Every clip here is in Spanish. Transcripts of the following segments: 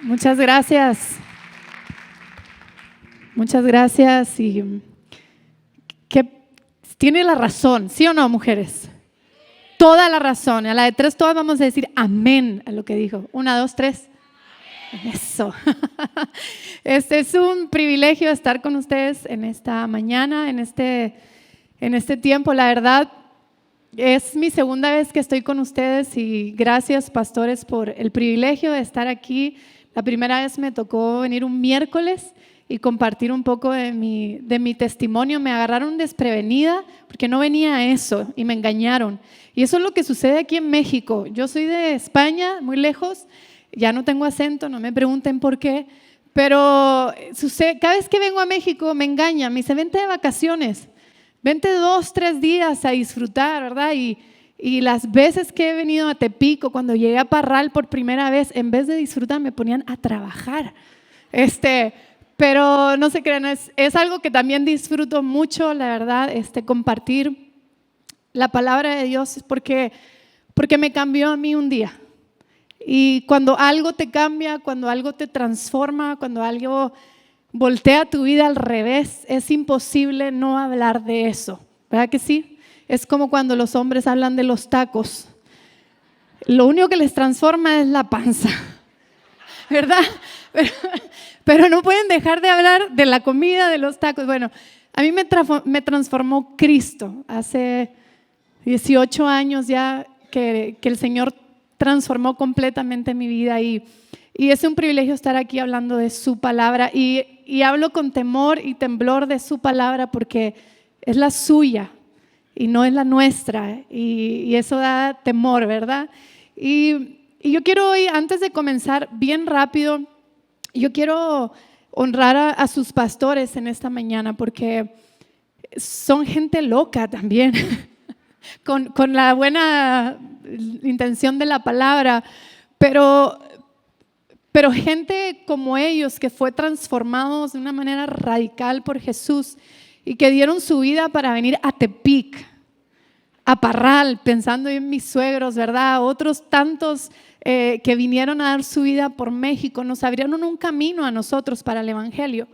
Muchas gracias. Muchas gracias. Y que tiene la razón, ¿sí o no, mujeres? Toda la razón. A la de 3 todas vamos a decir amén a lo que dijo. 1, 2, 3. Eso. Este es un privilegio estar con ustedes en esta mañana, en este tiempo. La verdad, es mi segunda vez que estoy con ustedes y gracias, pastores, por el privilegio de estar aquí. La primera vez me tocó venir un miércoles y compartir un poco de mi testimonio. Me agarraron desprevenida porque no venía a eso y me engañaron. Y eso es lo que sucede aquí en México. Yo soy de España, muy lejos, ya no tengo acento, no me pregunten por qué, pero sucede, cada vez que vengo a México me engañan, me dicen, vente de vacaciones, vente 2, 3 días a disfrutar, ¿verdad? Y las veces que he venido a Tepico, cuando llegué a Parral por primera vez, en vez de disfrutar me ponían a trabajar. Pero no se crean, es algo que también disfruto mucho, la verdad, compartir la palabra de Dios, porque me cambió a mí un día. Y cuando algo te cambia, cuando algo te transforma, cuando algo voltea tu vida al revés, es imposible no hablar de eso, ¿verdad que sí? Es como cuando los hombres hablan de los tacos. Lo único que les transforma es la panza, ¿verdad? Pero no pueden dejar de hablar de la comida, de los tacos. Bueno, a mí me transformó Cristo. Hace 18 años ya que el Señor transformó completamente mi vida y es un privilegio estar aquí hablando de su palabra y hablo con temor y temblor de su palabra porque es la suya y no es la nuestra y eso da temor, ¿verdad? Y yo quiero hoy, antes de comenzar bien rápido, yo quiero honrar a sus pastores en esta mañana porque son gente loca también. Con la buena intención de la palabra, pero gente como ellos que fue transformados de una manera radical por Jesús y que dieron su vida para venir a Tepic, a Parral, pensando en mis suegros, ¿verdad? Otros tantos que vinieron a dar su vida por México, nos abrieron un camino a nosotros para el Evangelio.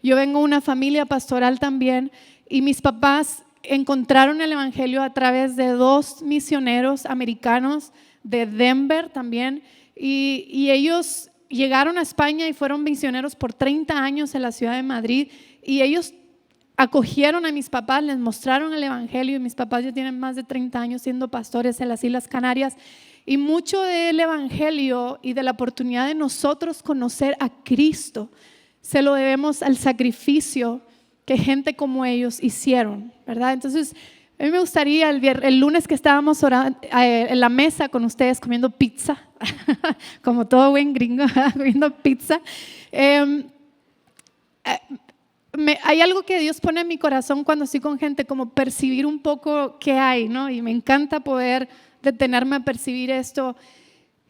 Yo vengo de una familia pastoral también y mis papás encontraron el Evangelio a través de 2 misioneros americanos de Denver también y ellos llegaron a España y fueron misioneros por 30 años en la ciudad de Madrid y ellos acogieron a mis papás, les mostraron el Evangelio y mis papás ya tienen más de 30 años siendo pastores en las Islas Canarias y mucho del Evangelio y de la oportunidad de nosotros conocer a Cristo se lo debemos al sacrificio que gente como ellos hicieron, ¿verdad? Entonces, a mí me gustaría el lunes que estábamos orando, en la mesa con ustedes comiendo pizza, como todo buen gringo, comiendo pizza. Hay algo que Dios pone en mi corazón cuando estoy con gente, como percibir un poco qué hay, ¿no? Y me encanta poder detenerme a percibir esto.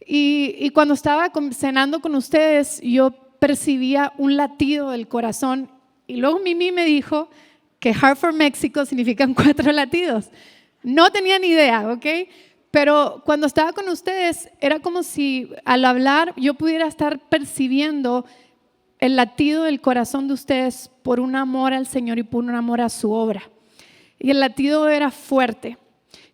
Y cuando estaba cenando con ustedes, yo percibía un latido del corazón. Y luego Mimi me dijo que Heart for Mexico significan 4 latidos. No tenía ni idea, ¿ok? Pero cuando estaba con ustedes era como si al hablar yo pudiera estar percibiendo el latido del corazón de ustedes por un amor al Señor y por un amor a su obra. Y el latido era fuerte.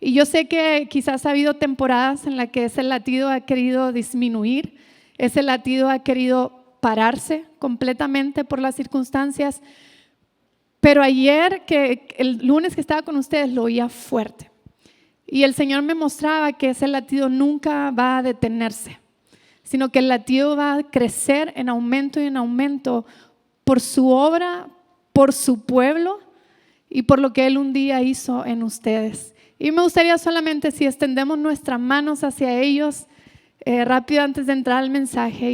Y yo sé que quizás ha habido temporadas en las que ese latido ha querido disminuir, ese latido ha querido pararse completamente por las circunstancias, pero ayer, el lunes que estaba con ustedes, lo oía fuerte y el Señor me mostraba que ese latido nunca va a detenerse, sino que el latido va a crecer en aumento y en aumento por su obra, por su pueblo y por lo que Él un día hizo en ustedes. Y me gustaría solamente si extendemos nuestras manos hacia ellos rápido antes de entrar al mensaje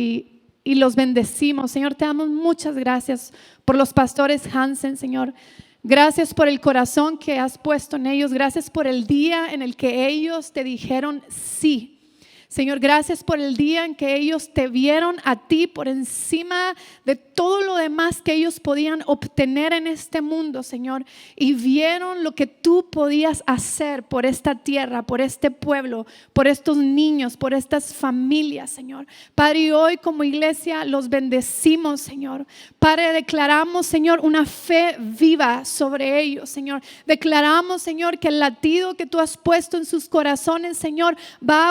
y los bendecimos. Señor, te damos muchas gracias por los pastores Hansen, Señor. Gracias por el corazón que has puesto en ellos. Gracias por el día en el que ellos te dijeron sí. Señor, gracias por el día en que ellos te vieron a ti por encima de todo lo demás que ellos podían obtener en este mundo, Señor, y vieron lo que tú podías hacer por esta tierra, por este pueblo, por estos niños, por estas familias, Señor. Padre, y hoy como iglesia los bendecimos, Señor. Padre, declaramos, Señor, una fe viva sobre ellos, Señor. Declaramos, Señor, que el latido que tú has puesto en sus corazones, Señor, va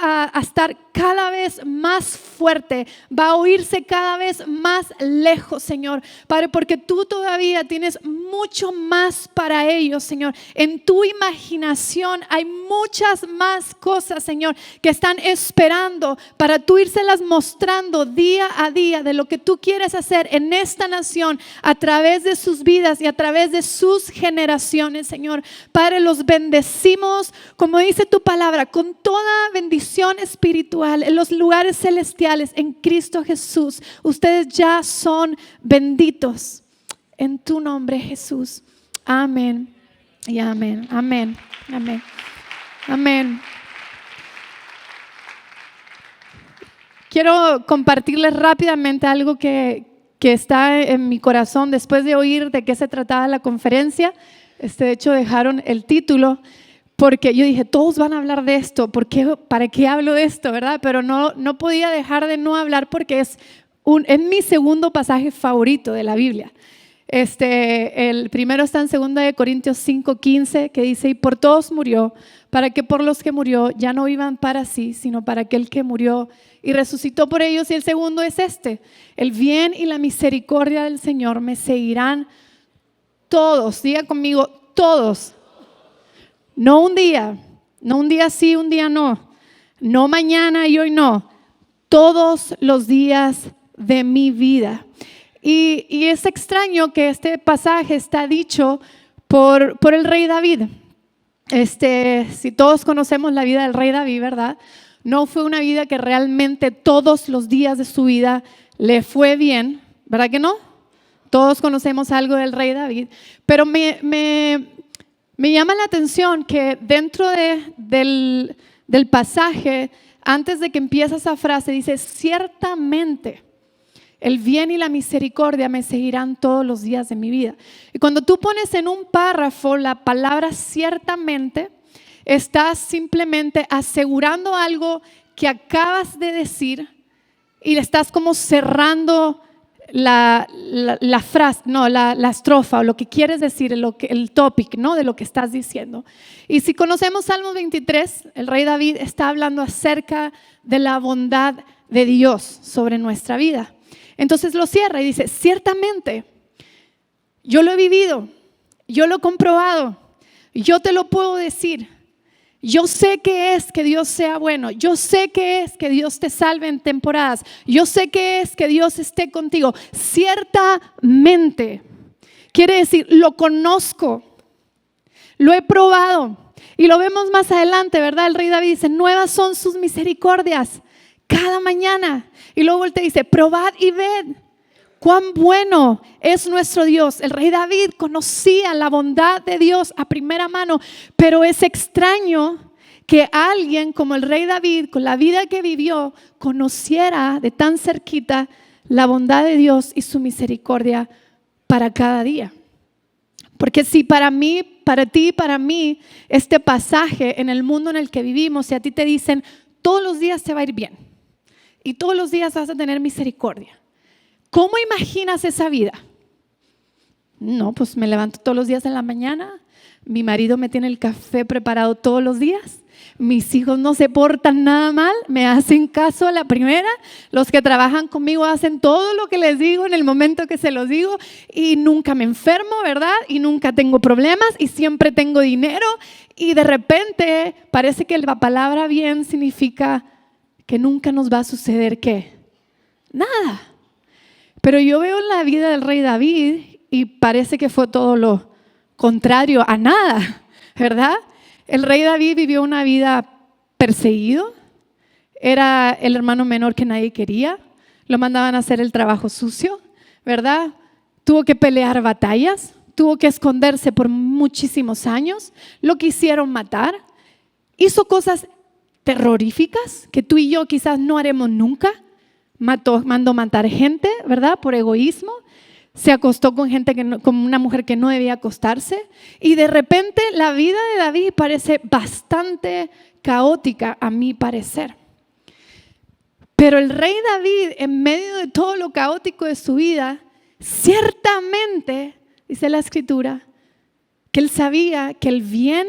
a estar cada vez más fuerte, va a oírse cada vez más lejos, Señor. Padre, porque tú todavía tienes mucho más para ellos, Señor. En tu imaginación hay muchas más cosas, Señor, que están esperando para tú írselas mostrando día a día de lo que tú quieres hacer en esta nación a través de sus vidas y a través de sus generaciones, Señor. Padre, los bendecimos, como dice tu palabra, con toda bendición espiritual en los lugares celestiales en Cristo Jesús. Ustedes ya son benditos en tu nombre, Jesús. Amén y amén. Amén. Amén. Amén. Quiero compartirles rápidamente algo que está en mi corazón después de oír de qué se trataba la conferencia. De hecho, dejaron el título porque yo dije, todos van a hablar de esto, ¿para qué hablo de esto, verdad? Pero no podía dejar de no hablar porque es mi segundo pasaje favorito de la Biblia. El primero está en 2 Corintios 5:15, que dice, y por todos murió, para que por los que murió ya no vivan para sí, sino para aquel que murió y resucitó por ellos. Y el segundo es el bien y la misericordia del Señor me seguirán todos, diga conmigo, todos. No un día sí, un día no mañana y hoy no, todos los días de mi vida. Y es extraño que este pasaje está dicho por el rey David. Si todos conocemos la vida del rey David, ¿verdad? No fue una vida que realmente todos los días de su vida le fue bien, ¿verdad que no? Todos conocemos algo del rey David, pero me llama la atención que dentro del pasaje, antes de que empiece esa frase, dice, ciertamente el bien y la misericordia me seguirán todos los días de mi vida. Y cuando tú pones en un párrafo la palabra ciertamente, estás simplemente asegurando algo que acabas de decir y le estás como cerrando la frase, no, la estrofa o lo que quieres decir, el topic, ¿no? De lo que estás diciendo. Y si conocemos Salmos 23, el rey David está hablando acerca de la bondad de Dios sobre nuestra vida. Entonces lo cierra y dice, ciertamente, yo lo he vivido, yo lo he comprobado, yo te lo puedo decir. Yo sé que es que Dios sea bueno, yo sé que es que Dios te salve en temporadas, yo sé que es que Dios esté contigo. Ciertamente, quiere decir, lo conozco, lo he probado y lo vemos más adelante, ¿verdad? El rey David dice, nuevas son sus misericordias cada mañana. Y luego él te dice, probad y ved cuán bueno es nuestro Dios. El rey David conocía la bondad de Dios a primera mano, pero es extraño que alguien como el rey David, con la vida que vivió, conociera de tan cerquita la bondad de Dios y su misericordia para cada día. Porque si para mí, para ti, para mí, este pasaje en el mundo en el que vivimos, si a ti te dicen, todos los días te va a ir bien y todos los días vas a tener misericordia, ¿cómo imaginas esa vida? No, pues me levanto todos los días en la mañana, mi marido me tiene el café preparado todos los días, mis hijos no se portan nada mal, me hacen caso a la primera, los que trabajan conmigo hacen todo lo que les digo en el momento que se los digo y nunca me enfermo, ¿verdad? Y nunca tengo problemas y siempre tengo dinero y de repente parece que la palabra bien significa que nunca nos va a suceder ¿qué? Nada. Pero yo veo la vida del rey David y parece que fue todo lo contrario a nada, ¿verdad? El rey David vivió una vida perseguido, era el hermano menor que nadie quería, lo mandaban a hacer el trabajo sucio, ¿verdad? Tuvo que pelear batallas, tuvo que esconderse por muchísimos años, lo quisieron matar, hizo cosas terroríficas que tú y yo quizás no haremos nunca. Mandó matar gente, ¿verdad? Por egoísmo. Se acostó con gente con una mujer que no debía acostarse. Y de repente la vida de David parece bastante caótica, a mi parecer. Pero el rey David, en medio de todo lo caótico de su vida, ciertamente, dice la Escritura, que él sabía que el bien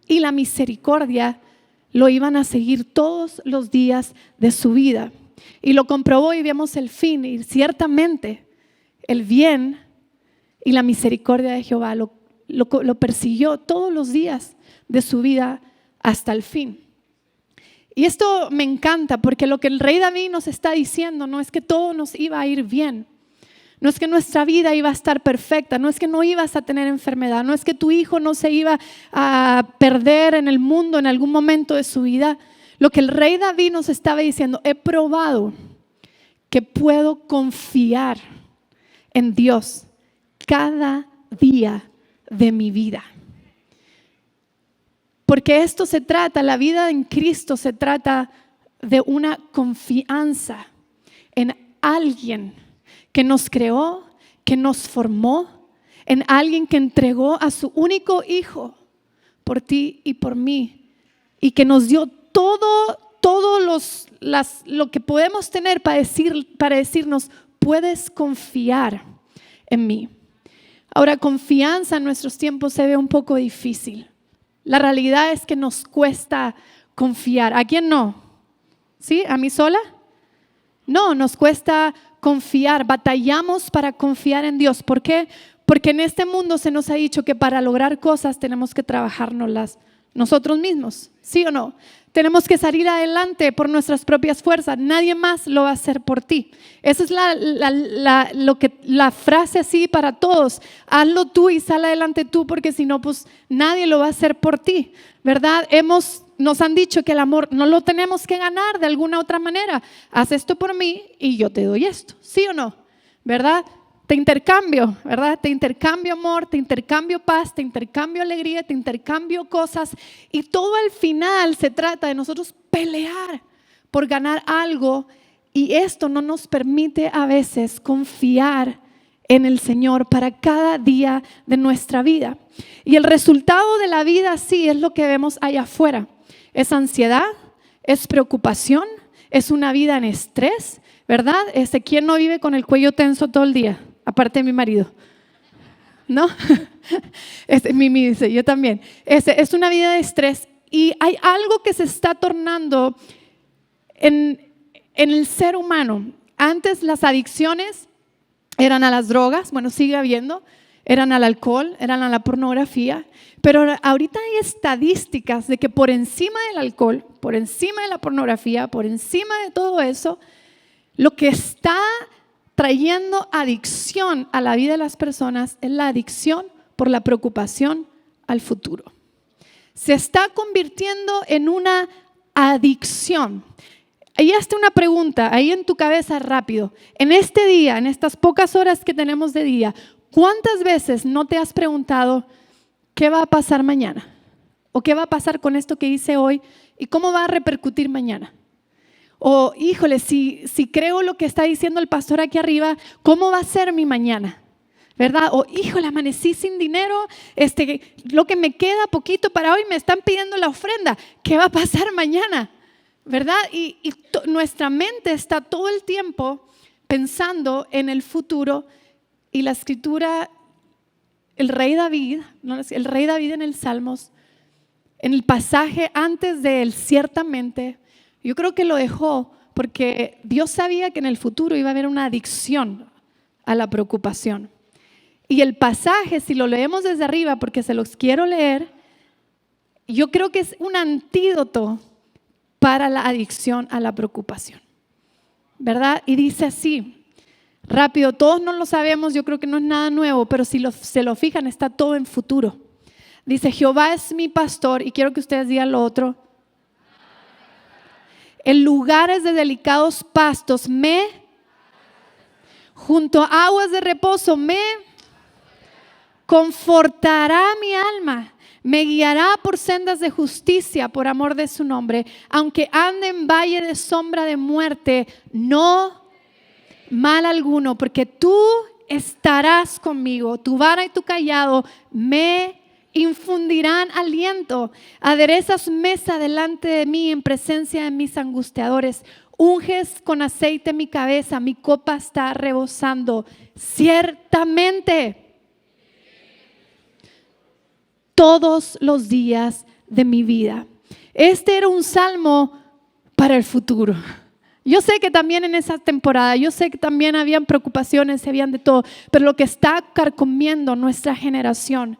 y la misericordia lo iban a seguir todos los días de su vida. Y lo comprobó y vemos el fin. Y ciertamente el bien y la misericordia de Jehová lo persiguió todos los días de su vida hasta el fin. Y esto me encanta porque lo que el rey David nos está diciendo no es que todo nos iba a ir bien. No es que nuestra vida iba a estar perfecta, no es que no ibas a tener enfermedad, no es que tu hijo no se iba a perder en el mundo en algún momento de su vida. Lo que el rey David nos estaba diciendo, he probado que puedo confiar en Dios cada día de mi vida. Porque esto se trata, la vida en Cristo se trata de una confianza en alguien que nos creó, que nos formó, en alguien que entregó a su único hijo por ti y por mí, y que nos dio todo lo que podemos tener para decirnos, puedes confiar en mí. Ahora, confianza en nuestros tiempos se ve un poco difícil. La realidad es que nos cuesta confiar. ¿A quién no? ¿Sí? ¿A mí sola? No, nos cuesta confiar. Batallamos para confiar en Dios. ¿Por qué? Porque en este mundo se nos ha dicho que para lograr cosas tenemos que trabajárnoslas nosotros mismos. ¿Sí o no? Tenemos que salir adelante por nuestras propias fuerzas. Nadie más lo va a hacer por ti. Esa es la frase así para todos. Hazlo tú y sal adelante tú, porque si no, pues nadie lo va a hacer por ti, ¿verdad? Nos han dicho que el amor no lo tenemos que ganar de alguna otra manera. Haz esto por mí y yo te doy esto. ¿Sí o no? ¿Verdad? Te intercambio, ¿verdad? Te intercambio amor, te intercambio paz, te intercambio alegría, te intercambio cosas. Y todo al final se trata de nosotros pelear por ganar algo. Y esto no nos permite a veces confiar en el Señor para cada día de nuestra vida. Y el resultado de la vida así es lo que vemos allá afuera. Es ansiedad, es preocupación, es una vida en estrés, ¿verdad? ¿Quién no vive con el cuello tenso todo el día? Aparte de mi marido, ¿no? Mimi dice, yo también. Es una vida de estrés y hay algo que se está tornando en el ser humano. Antes las adicciones eran a las drogas, bueno, sigue habiendo, eran al alcohol, eran a la pornografía, pero ahorita hay estadísticas de que por encima del alcohol, por encima de la pornografía, por encima de todo eso, lo que está trayendo adicción a la vida de las personas es la adicción por la preocupación al futuro. Se está convirtiendo en una adicción. Ahí está una pregunta, ahí en tu cabeza rápido. En este día, en estas pocas horas que tenemos de día, ¿cuántas veces no te has preguntado qué va a pasar mañana? ¿O qué va a pasar con esto que hice hoy? ¿Y cómo va a repercutir mañana? O, híjole, si creo lo que está diciendo el pastor aquí arriba, ¿cómo va a ser mi mañana? ¿Verdad? O, híjole, amanecí sin dinero, lo que me queda poquito para hoy, me están pidiendo la ofrenda. ¿Qué va a pasar mañana? ¿Verdad? Y nuestra mente está todo el tiempo pensando en el futuro. Y la Escritura, el rey David en el Salmos, en el pasaje antes de él, ciertamente, yo creo que lo dejó porque Dios sabía que en el futuro iba a haber una adicción a la preocupación. Y el pasaje, si lo leemos desde arriba, porque se los quiero leer, yo creo que es un antídoto para la adicción a la preocupación, ¿verdad? Y dice así, rápido, todos no lo sabemos, yo creo que no es nada nuevo, pero si se lo fijan, está todo en futuro. Dice, Jehová es mi pastor, y quiero que ustedes digan lo otro. En lugares de delicados pastos junto a aguas de reposo me confortará mi alma. Me guiará por sendas de justicia por amor de su nombre. Aunque ande en valle de sombra de muerte, no mal alguno, porque tú estarás conmigo. Tu vara y tu cayado me infundirán aliento. Aderezas mesa delante de mí en presencia de mis angustiadores. Unges con aceite mi cabeza, mi copa está rebosando. Ciertamente, todos los días de mi vida. Este era un salmo para el futuro. Yo sé que también en esa temporada, yo sé que también habían preocupaciones, habían de todo, pero lo que está carcomiendo nuestra generación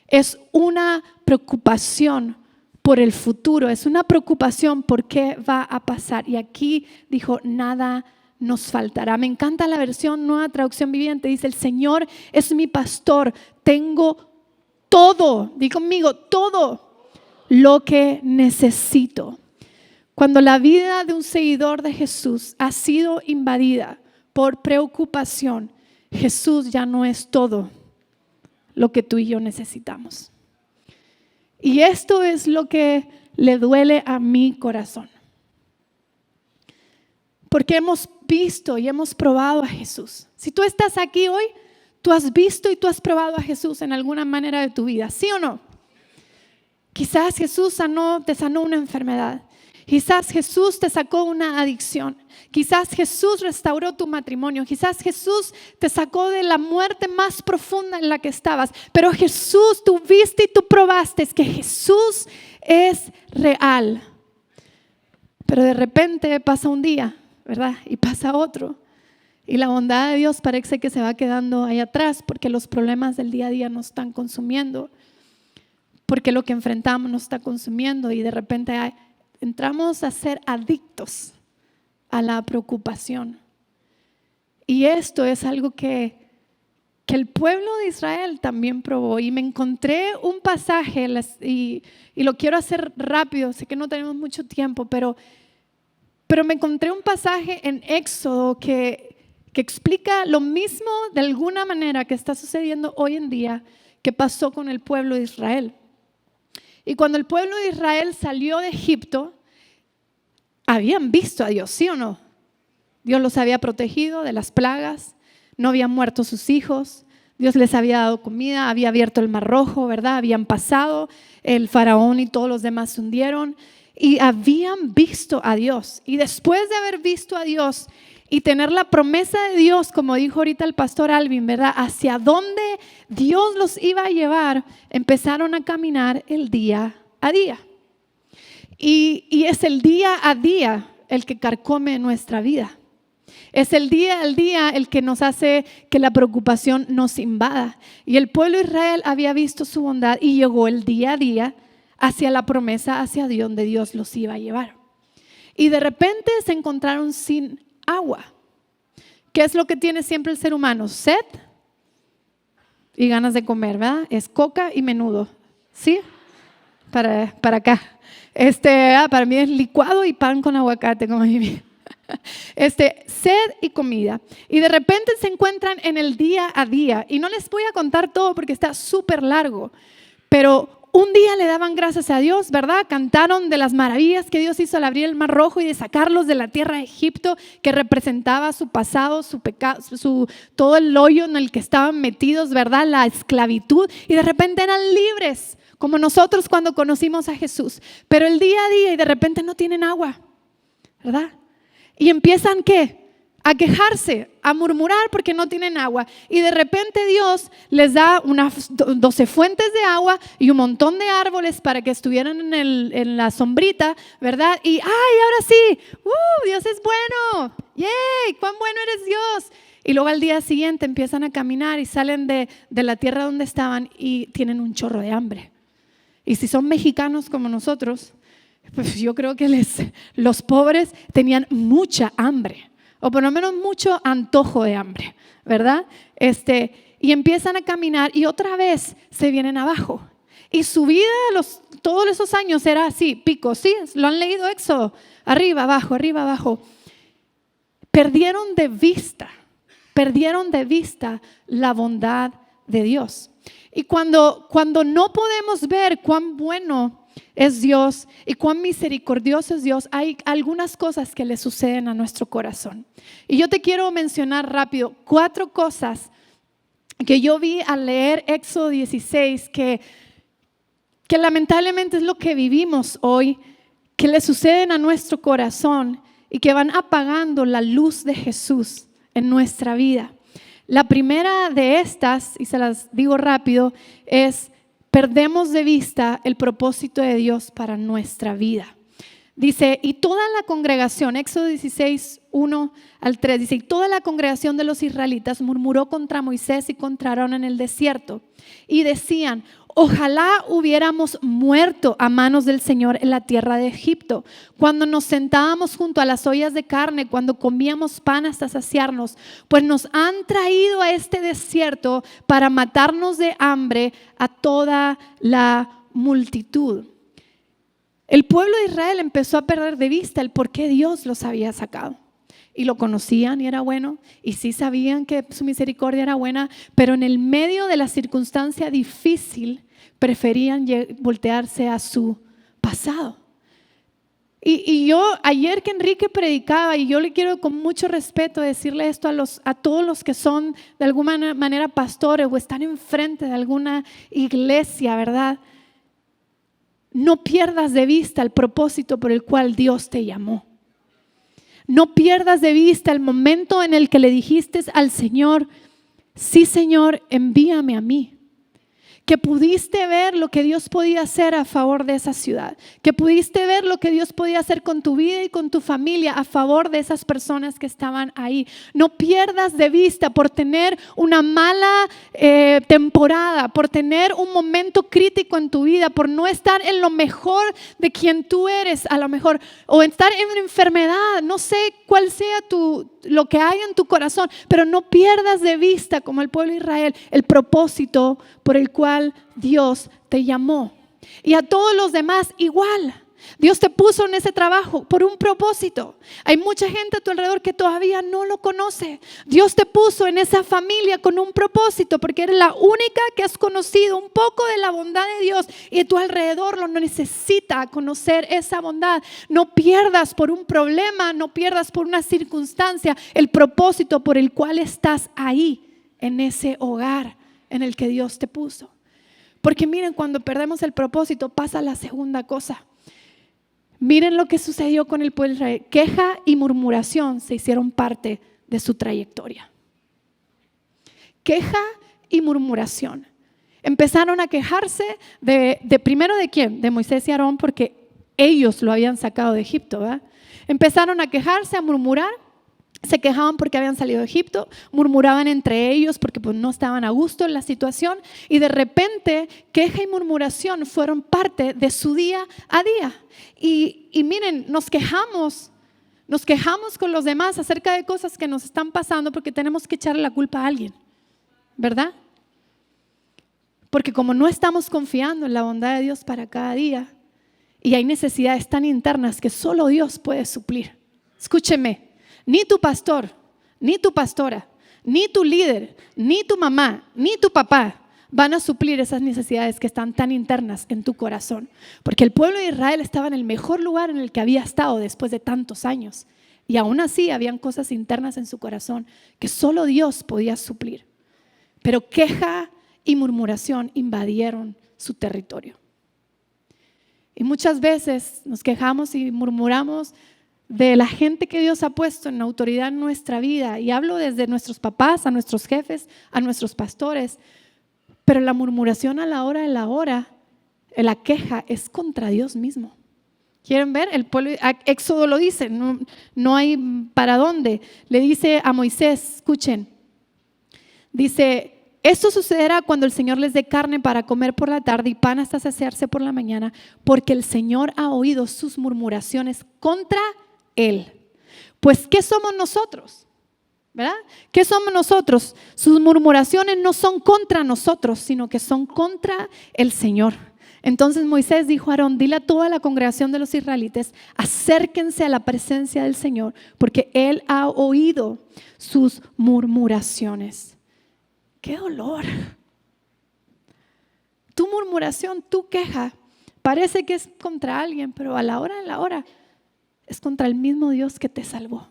es una preocupación por el futuro, es una preocupación por qué va a pasar. Y aquí dijo, nada nos faltará. Me encanta la versión Nueva Traducción Viviente, dice, el Señor es mi pastor, tengo todo, di conmigo, todo lo que necesito. Cuando la vida de un seguidor de Jesús ha sido invadida por preocupación, Jesús ya no es todo lo que tú y yo necesitamos. Y esto es lo que le duele a mi corazón. Porque hemos visto y hemos probado a Jesús. Si tú estás aquí hoy, tú has visto y tú has probado a Jesús en alguna manera de tu vida, ¿sí o no? Quizás Jesús te sanó una enfermedad. Quizás Jesús te sacó una adicción. Quizás Jesús restauró tu matrimonio. Quizás Jesús te sacó de la muerte más profunda en la que estabas. Pero Jesús, tú viste y tú probaste que Jesús es real. Pero de repente pasa un día, ¿verdad? Y pasa otro. Y la bondad de Dios parece que se va quedando ahí atrás porque los problemas del día a día nos están consumiendo. Porque lo que enfrentamos nos está consumiendo y de repente entramos a ser adictos a la preocupación. Y esto es algo que el pueblo de Israel también probó. Y me encontré un pasaje y lo quiero hacer rápido, sé que no tenemos mucho tiempo, pero me encontré un pasaje en Éxodo que explica lo mismo de alguna manera que está sucediendo hoy en día que pasó con el pueblo de Israel. Y cuando el pueblo de Israel salió de Egipto, habían visto a Dios, ¿sí o no? Dios los había protegido de las plagas, no habían muerto sus hijos, Dios les había dado comida, había abierto el mar rojo, ¿verdad? Habían pasado, el faraón y todos los demás se hundieron y habían visto a Dios. Y después de haber visto a Dios y tener la promesa de Dios, como dijo ahorita el pastor Alvin, ¿verdad? Hacia dónde Dios los iba a llevar, empezaron a caminar el día a día. Y es el día a día el que carcome nuestra vida. Es el día al día el que nos hace que la preocupación nos invada. Y el pueblo de Israel había visto su bondad y llegó el día a día hacia la promesa, hacia donde Dios los iba a llevar. Y de repente se encontraron sin agua. ¿Qué es lo que tiene siempre el ser humano? Sed y ganas de comer, ¿verdad? Es coca y menudo, ¿sí? Para acá. Para mí es licuado y pan con aguacate, como mi sed y comida. Y de repente se encuentran en el día a día. Y no les voy a contar todo porque está súper largo. Pero un día le daban gracias a Dios, ¿verdad? Cantaron de las maravillas que Dios hizo al abrir el mar rojo y de sacarlos de la tierra de Egipto, que representaba su pasado, su pecado, todo el hoyo en el que estaban metidos, ¿verdad? La esclavitud. Y de repente eran libres, como nosotros cuando conocimos a Jesús. Pero el día a día y de repente no tienen agua, ¿verdad? Y empiezan, ¿qué? A quejarse, a murmurar porque no tienen agua. Y de repente Dios les da unas 12 fuentes de agua y un montón de árboles para que estuvieran en la sombrita, ¿verdad? Y ahora sí, Dios es bueno, ¡yay! ¡Cuán bueno eres Dios! Y luego al día siguiente empiezan a caminar y salen de la tierra donde estaban y tienen un chorro de hambre. Y si son mexicanos como nosotros, pues yo creo que los pobres tenían mucha hambre. O por lo menos mucho antojo de hambre, ¿verdad? Y empiezan a caminar y otra vez se vienen abajo. Y su vida todos esos años era así, pico, ¿sí? Lo han leído Éxodo, arriba, abajo, arriba, abajo. Perdieron de vista la bondad de Dios. Y cuando no podemos ver cuán bueno es Dios y cuán misericordioso es Dios, hay algunas cosas que le suceden a nuestro corazón. Y yo te quiero mencionar rápido 4 cosas que yo vi al leer Éxodo 16, que lamentablemente es lo que vivimos hoy, que le suceden a nuestro corazón y que van apagando la luz de Jesús en nuestra vida. La primera de estas, y se las digo rápido, es: perdemos de vista el propósito de Dios para nuestra vida. Dice, y toda la congregación, Éxodo 16, 1 al 3, dice, y toda la congregación de los israelitas murmuró contra Moisés y contra Aarón en el desierto. Y decían, ojalá hubiéramos muerto a manos del Señor en la tierra de Egipto, cuando nos sentábamos junto a las ollas de carne, cuando comíamos pan hasta saciarnos, pues nos han traído a este desierto para matarnos de hambre a toda la multitud. El pueblo de Israel empezó a perder de vista el por qué Dios los había sacado. Y lo conocían y era bueno, y sí sabían que su misericordia era buena, pero en el medio de la circunstancia difícil preferían voltearse a su pasado. Y yo ayer que Enrique predicaba, y yo le quiero con mucho respeto decirle esto a todos los que son de alguna manera pastores o están enfrente de alguna iglesia, ¿verdad? No pierdas de vista el propósito por el cual Dios te llamó. No pierdas de vista el momento en el que le dijiste al Señor, sí Señor, envíame a mí. Que pudiste ver lo que Dios podía hacer a favor de esa ciudad. Que pudiste ver lo que Dios podía hacer con tu vida y con tu familia a favor de esas personas que estaban ahí. No pierdas de vista por tener una mala temporada, por tener un momento crítico en tu vida, por no estar en lo mejor de quien tú eres a lo mejor, o estar en una enfermedad, no sé cuál sea lo que hay en tu corazón, pero no pierdas de vista, como el pueblo de Israel, el propósito por el cual Dios te llamó. Y a todos los demás igual. Dios te puso en ese trabajo por un propósito. Hay mucha gente a tu alrededor que todavía no lo conoce. Dios te puso en esa familia con un propósito, porque eres la única que has conocido un poco de la bondad de Dios, y a tu alrededor lo necesita conocer esa bondad. No pierdas por un problema, no pierdas por una circunstancia el propósito por el cual estás ahí, en ese hogar en el que Dios te puso. Porque miren, cuando perdemos el propósito pasa la segunda cosa. Miren lo que sucedió con el pueblo de Israel. Queja y murmuración se hicieron parte de su trayectoria. Queja y murmuración. Empezaron a quejarse primero de quién, de Moisés y Aarón, porque ellos lo habían sacado de Egipto, ¿verdad? Empezaron a quejarse, a murmurar. Se quejaban porque habían salido de Egipto, murmuraban entre ellos porque pues no estaban a gusto en la situación, y de repente queja y murmuración fueron parte de su día a día. Y miren, nos quejamos con los demás acerca de cosas que nos están pasando porque tenemos que echarle la culpa a alguien, ¿verdad? Porque como no estamos confiando en la bondad de Dios para cada día, y hay necesidades tan internas que solo Dios puede suplir. Escúcheme. Ni tu pastor, ni tu pastora, ni tu líder, ni tu mamá, ni tu papá van a suplir esas necesidades que están tan internas en tu corazón. Porque el pueblo de Israel estaba en el mejor lugar en el que había estado después de tantos años. Y aún así habían cosas internas en su corazón que solo Dios podía suplir. Pero queja y murmuración invadieron su territorio. Y muchas veces nos quejamos y murmuramos de la gente que Dios ha puesto en autoridad en nuestra vida, y hablo desde nuestros papás, a nuestros jefes, a nuestros pastores, pero la murmuración a la hora de la hora, la queja es contra Dios mismo. ¿Quieren ver? El pueblo, Éxodo lo dice, no hay para dónde. Le dice a Moisés, escuchen, dice: esto sucederá cuando el Señor les dé carne para comer por la tarde y pan hasta saciarse por la mañana, porque el Señor ha oído sus murmuraciones contra Él. Pues ¿qué somos nosotros? ¿Verdad? ¿Qué somos nosotros? Sus murmuraciones no son contra nosotros, sino que son contra el Señor. Entonces Moisés dijo a Aarón: dile a toda la congregación de los israelitas, acérquense a la presencia del Señor, porque Él ha oído sus murmuraciones. ¡Qué dolor! Tu murmuración, tu queja, parece que es contra alguien, pero a la hora de la hora es contra el mismo Dios que te salvó.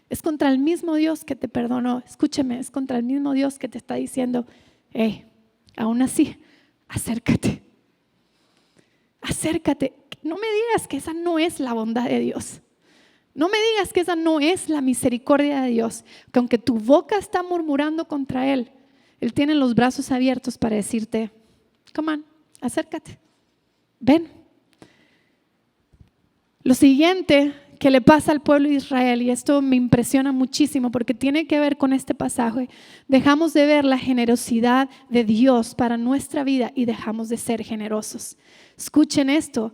Es contra el mismo Dios que te perdonó. Escúcheme, es contra el mismo Dios que te está diciendo, hey, aún así, acércate. Acércate. No me digas que esa no es la bondad de Dios. No me digas que esa no es la misericordia de Dios. Que aunque tu boca está murmurando contra Él, Él tiene los brazos abiertos para decirte, come on, acércate. Ven. Lo siguiente que le pasa al pueblo de Israel, y esto me impresiona muchísimo porque tiene que ver con este pasaje, dejamos de ver la generosidad de Dios para nuestra vida y dejamos de ser generosos. Escuchen esto,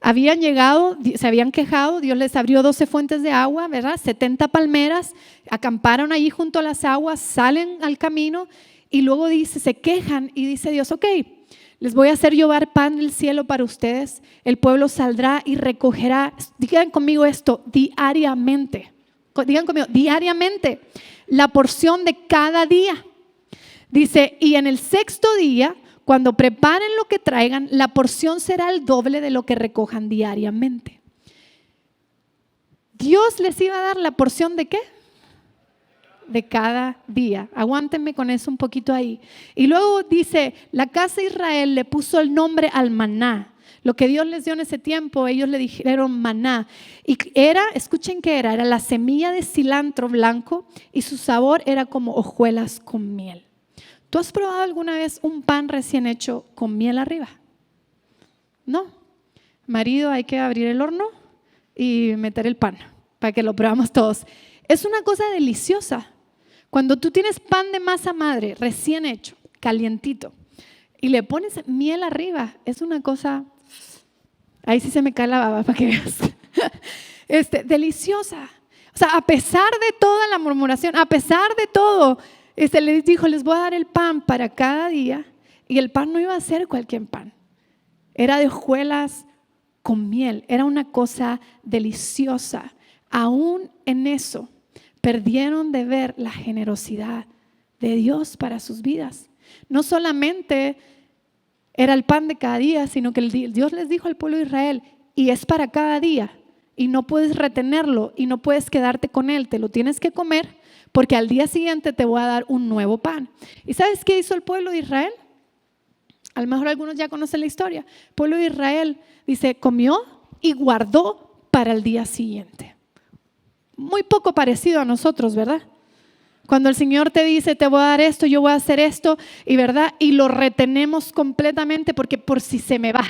habían llegado, se habían quejado, Dios les abrió 12 fuentes de agua, ¿verdad? 70 palmeras, acamparon allí junto a las aguas, salen al camino y luego dice, se quejan y dice Dios, ok, les voy a hacer llover pan del cielo para ustedes. El pueblo saldrá y recogerá, digan conmigo esto, diariamente. Digan conmigo, diariamente, la porción de cada día. Dice, y en el sexto día, cuando preparen lo que traigan, la porción será el doble de lo que recojan diariamente. Dios les iba a dar la porción ¿de qué? De cada día. Aguántenme con eso un poquito ahí. Y luego dice, la casa de Israel le puso el nombre al maná. Lo que Dios les dio en ese tiempo, ellos le dijeron maná. Y era, escuchen qué era la semilla de cilantro blanco y su sabor era como hojuelas con miel. ¿Tú has probado alguna vez un pan recién hecho con miel arriba? No. Marido, hay que abrir el horno y meter el pan para que lo probamos todos. Es una cosa deliciosa. Cuando tú tienes pan de masa madre recién hecho, calientito, y le pones miel arriba, es una cosa, ahí sí se me cae la baba para que veas, deliciosa. O sea, a pesar de toda la murmuración, a pesar de todo, les dijo, les voy a dar el pan para cada día, y el pan no iba a ser cualquier pan, era de hojuelas con miel, era una cosa deliciosa. Aún en eso, perdieron de ver la generosidad de Dios para sus vidas. No solamente era el pan de cada día, sino que Dios les dijo al pueblo de Israel, y es para cada día, y no puedes retenerlo, y no puedes quedarte con él, te lo tienes que comer, porque al día siguiente te voy a dar un nuevo pan. ¿Y sabes qué hizo el pueblo de Israel? A lo mejor algunos ya conocen la historia. El pueblo de Israel, dice, comió y guardó para el día siguiente. Muy poco parecido a nosotros, ¿verdad? Cuando el Señor te dice, te voy a dar esto, yo voy a hacer esto, y ¿verdad? Y lo retenemos completamente porque por si se me va,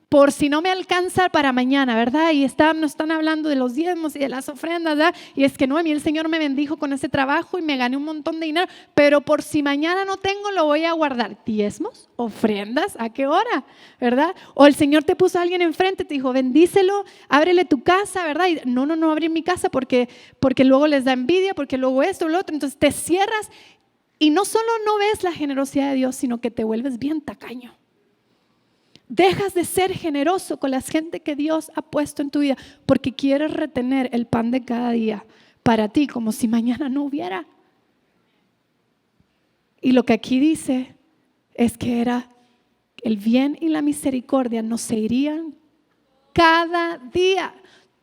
por si no me alcanza para mañana, ¿verdad? Y nos están hablando de los diezmos y de las ofrendas, ¿verdad? Y es que no, a mí el Señor me bendijo con ese trabajo y me gané un montón de dinero, pero por si mañana no tengo, lo voy a guardar. ¿Diezmos? ¿Ofrendas? ¿A qué hora? ¿Verdad? O el Señor te puso a alguien enfrente, te dijo, bendícelo, ábrele tu casa, ¿verdad? Y no abrí mi casa porque luego les da envidia, porque luego esto, lo otro. Entonces te cierras y no solo no ves la generosidad de Dios, sino que te vuelves bien tacaño. Dejas de ser generoso con la gente que Dios ha puesto en tu vida porque quieres retener el pan de cada día para ti como si mañana no hubiera. Y lo que aquí dice es que era el bien y la misericordia nos seguirían cada día,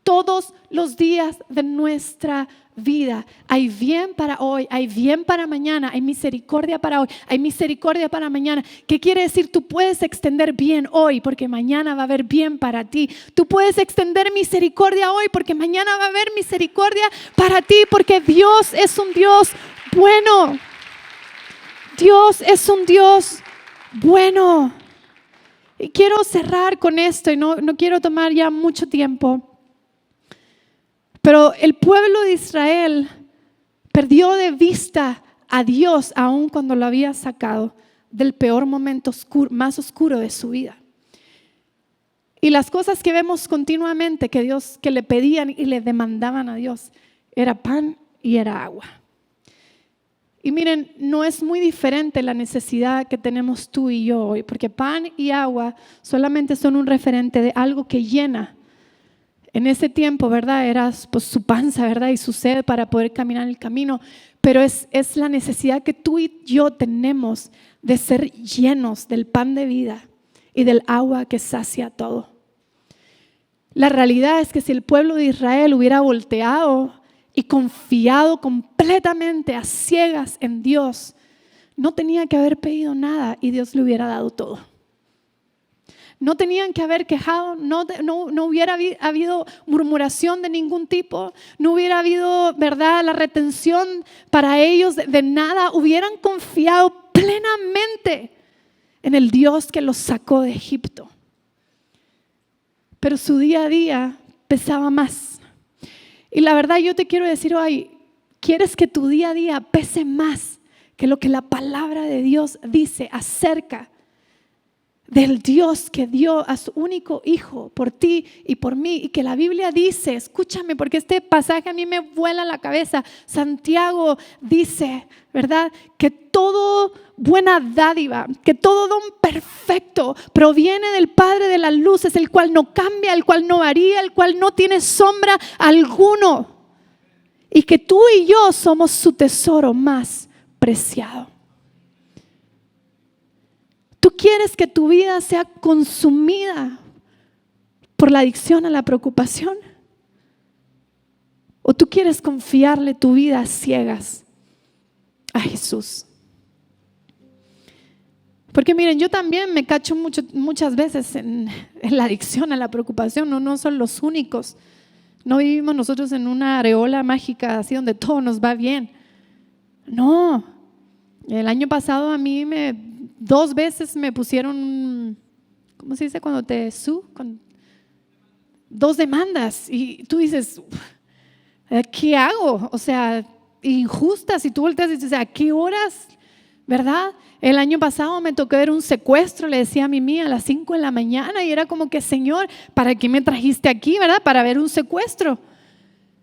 todos los días de nuestra vida. Hay bien para hoy, hay bien para mañana, hay misericordia para hoy, hay misericordia para mañana. ¿Qué quiere decir? Tú puedes extender bien hoy porque mañana va a haber bien para ti. Tú puedes extender misericordia hoy porque mañana va a haber misericordia para ti, porque Dios es un Dios bueno. Dios es un Dios bueno. Y quiero cerrar con esto y no quiero tomar ya mucho tiempo. Pero el pueblo de Israel perdió de vista a Dios aun cuando lo había sacado del peor momento más oscuro de su vida. Y las cosas que vemos continuamente que le pedían y le demandaban a Dios era pan y era agua. Y miren, no es muy diferente la necesidad que tenemos tú y yo hoy, porque pan y agua solamente son un referente de algo que llena En ese tiempo, ¿verdad? Era pues su panza, ¿verdad? Y su sed para poder caminar el camino. Pero es la necesidad que tú y yo tenemos de ser llenos del pan de vida y del agua que sacia todo. La realidad es que si el pueblo de Israel hubiera volteado y confiado completamente a ciegas en Dios, no tenía que haber pedido nada y Dios le hubiera dado todo. No tenían que haber quejado, no hubiera habido murmuración de ningún tipo, no hubiera habido, ¿verdad?, la retención para ellos de nada. Hubieran confiado plenamente en el Dios que los sacó de Egipto. Pero su día a día pesaba más. Y la verdad yo te quiero decir hoy, ¿quieres que tu día a día pese más que lo que la palabra de Dios dice acerca del Dios que dio a su único hijo por ti y por mí? Y que la Biblia dice, escúchame, porque este pasaje a mí me vuela la cabeza. Santiago dice, ¿verdad?, que todo buena dádiva, que todo don perfecto proviene del Padre de las luces, el cual no cambia, el cual no varía, el cual no tiene sombra alguno. Y que tú y yo somos su tesoro más preciado. ¿Tú quieres que tu vida sea consumida por la adicción a la preocupación? ¿O tú quieres confiarle tu vida a ciegas a Jesús? Porque miren, yo también me cacho muchas veces en la adicción a la preocupación. No son los únicos. No vivimos nosotros en una areola mágica así donde todo nos va bien. No. El año pasado a mí 2 veces me pusieron, ¿cómo se dice cuando te con 2 demandas? Y tú dices, ¿qué hago? O sea, injustas. Y tú volteas y dices, ¿a qué horas? ¿Verdad? El año pasado me tocó ver un secuestro, le decía a Mimi, a las 5 de la mañana, y era como que, Señor, ¿para qué me trajiste aquí? ¿Verdad? Para ver un secuestro.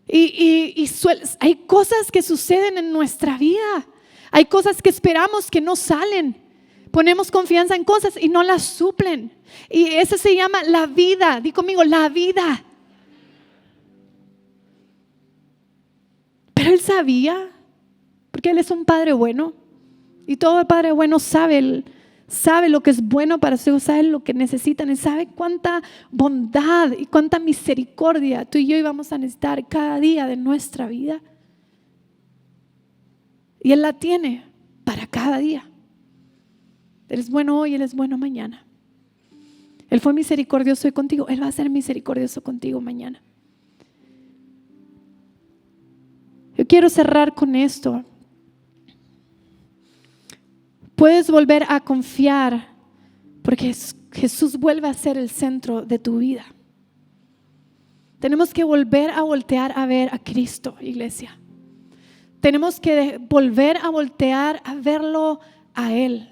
Y hay cosas que suceden en nuestra vida. Hay cosas que esperamos que no salen. Ponemos confianza en cosas y no las suplen. Y eso se llama la vida. Di conmigo, la vida. Pero él sabía, porque él es un padre bueno. Y todo padre bueno sabe lo que es bueno para su hijo, sabe lo que necesitan y sabe cuánta bondad y cuánta misericordia tú y yo íbamos a necesitar cada día de nuestra vida. Y Él la tiene para cada día. Él es bueno hoy, Él es bueno mañana. Él fue misericordioso hoy contigo, Él va a ser misericordioso contigo mañana. Yo quiero cerrar con esto. Puedes volver a confiar porque Jesús vuelve a ser el centro de tu vida. Tenemos que volver a voltear a ver a Cristo, iglesia. Tenemos que volver a voltear a verlo a Él.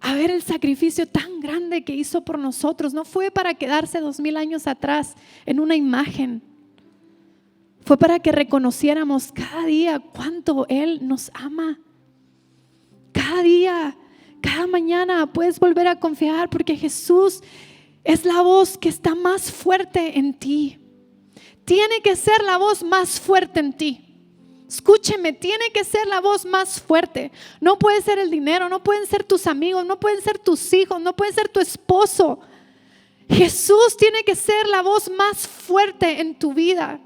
A ver el sacrificio tan grande que hizo por nosotros. No fue para quedarse 2000 años atrás en una imagen. Fue para que reconociéramos cada día cuánto Él nos ama. Cada día, cada mañana puedes volver a confiar porque Jesús es la voz que está más fuerte en ti. Tiene que ser la voz más fuerte en ti. Escúcheme, tiene que ser la voz más fuerte. No puede ser el dinero, no pueden ser tus amigos, no pueden ser tus hijos, no puede ser tu esposo. Jesús tiene que ser la voz más fuerte en tu vida.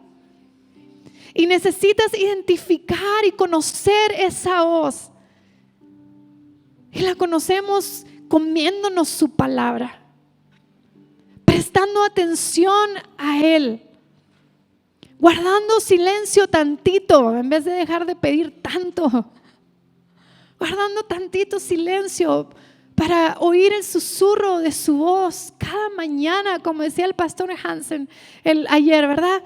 Y necesitas identificar y conocer esa voz. Y la conocemos comiéndonos su palabra, prestando atención a Él, guardando silencio tantito en vez de dejar de pedir tanto, guardando tantito silencio para oír el susurro de su voz cada mañana, como decía el pastor Hansen ayer, ¿verdad?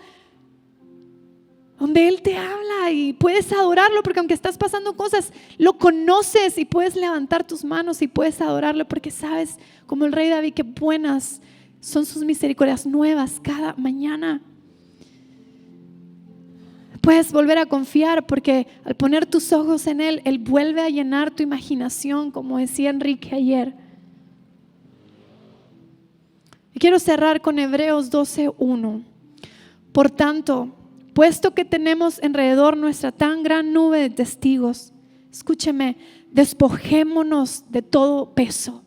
Donde Él te habla y puedes adorarlo porque aunque estás pasando cosas, lo conoces y puedes levantar tus manos y puedes adorarlo porque sabes, como el rey David, que buenas son sus misericordias nuevas cada mañana. Puedes volver a confiar porque al poner tus ojos en Él, Él vuelve a llenar tu imaginación, como decía Enrique ayer. Y quiero cerrar con Hebreos 12:1. Por tanto, puesto que tenemos alrededor nuestra tan gran nube de testigos, escúcheme, despojémonos de todo peso.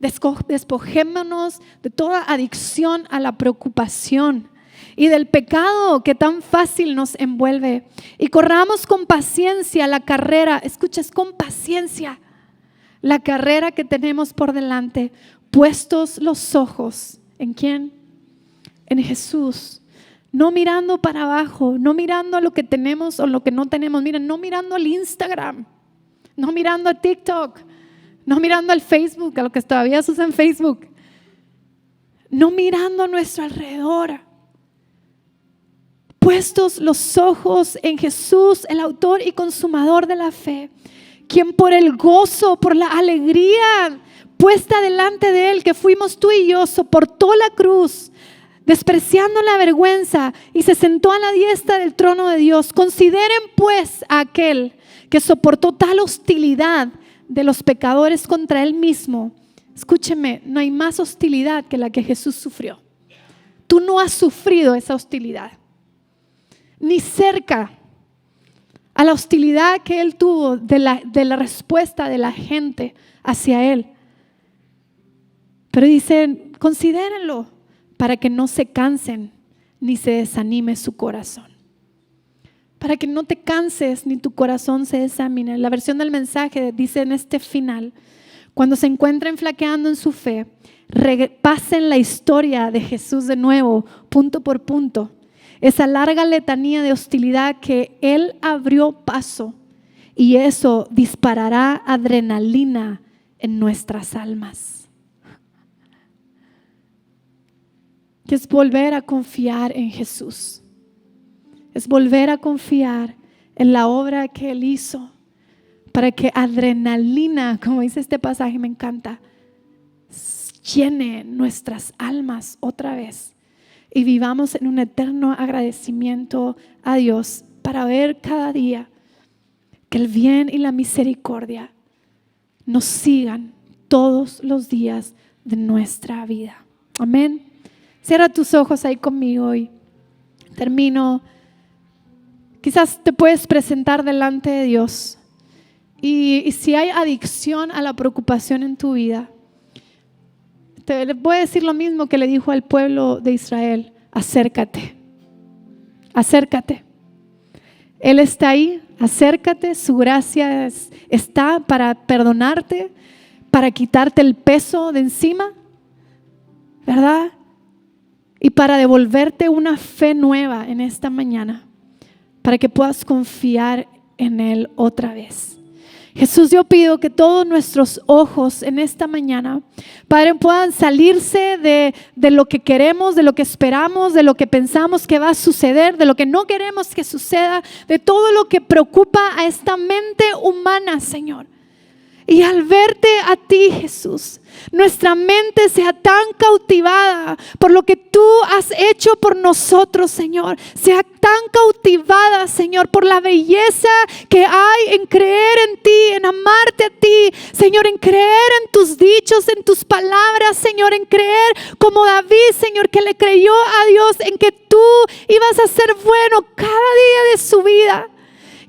Despojémonos de toda adicción a la preocupación y del pecado que tan fácil nos envuelve. Y corramos con paciencia la carrera, escuchas, con paciencia, la carrera que tenemos por delante, puestos los ojos, ¿en quién? En Jesús. No mirando para abajo, no mirando a lo que tenemos o lo que no tenemos. Miren, no mirando al Instagram, no mirando a TikTok, no mirando al Facebook, a lo que todavía se usa en Facebook. No mirando a nuestro alrededor. Puestos los ojos en Jesús, el autor y consumador de la fe, quien por el gozo, por la alegría puesta delante de él, que fuimos tú y yo, soportó la cruz, despreciando la vergüenza, y se sentó a la diestra del trono de Dios. Consideren pues a aquel que soportó tal hostilidad de los pecadores contra él mismo. Escúcheme, no hay más hostilidad que la que Jesús sufrió. Tú no has sufrido esa hostilidad, ni cerca a la hostilidad que él tuvo de la respuesta de la gente hacia él. Pero dicen, considérenlo para que no se cansen ni se desanime su corazón. Para que no te canses ni tu corazón se desanime. La versión del mensaje dice en este final: cuando se encuentren flaqueando en su fe, repasen la historia de Jesús de nuevo, punto por punto. Esa larga letanía de hostilidad que Él abrió paso, y eso disparará adrenalina en nuestras almas. Que es volver a confiar en Jesús. Es volver a confiar en la obra que Él hizo para que adrenalina, como dice este pasaje, me encanta, llene nuestras almas otra vez y vivamos en un eterno agradecimiento a Dios para ver cada día que el bien y la misericordia nos sigan todos los días de nuestra vida. Amén. Cierra tus ojos ahí conmigo y termino. Quizás te puedes presentar delante de Dios y si hay adicción a la preocupación en tu vida, te voy a decir lo mismo que le dijo al pueblo de Israel: acércate, acércate. Él está ahí, acércate, su gracia está para perdonarte, para quitarte el peso de encima, ¿verdad? Y para devolverte una fe nueva en esta mañana, para que puedas confiar en Él otra vez. Jesús, yo pido que todos nuestros ojos en esta mañana, Padre, puedan salirse de lo que queremos, de lo que esperamos, de lo que pensamos que va a suceder, de lo que no queremos que suceda, de todo lo que preocupa a esta mente humana, Señor. Y al verte a ti, Jesús, nuestra mente sea tan cautivada por lo que tú has hecho por nosotros, Señor. Sea tan cautivada, Señor, por la belleza que hay en creer en ti, en amarte a ti, Señor, en creer en tus dichos, en tus palabras, Señor, en creer como David, Señor, que le creyó a Dios en que tú ibas a ser bueno cada día de su vida.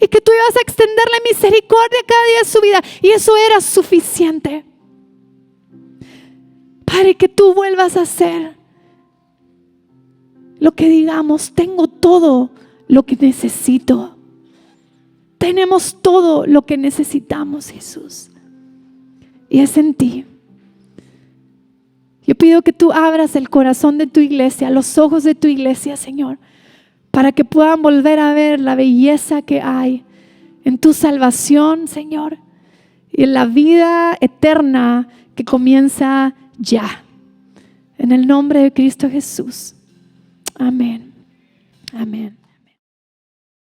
Y que tú ibas a extenderle misericordia cada día de su vida. Y eso era suficiente. Padre, que tú vuelvas a hacer lo que digamos. Tengo todo lo que necesito. Tenemos todo lo que necesitamos, Jesús. Y es en ti. Yo pido que tú abras el corazón de tu iglesia, los ojos de tu iglesia, Señor, para que puedan volver a ver la belleza que hay en tu salvación, Señor, y en la vida eterna que comienza ya. En el nombre de Cristo Jesús. Amén. Amén.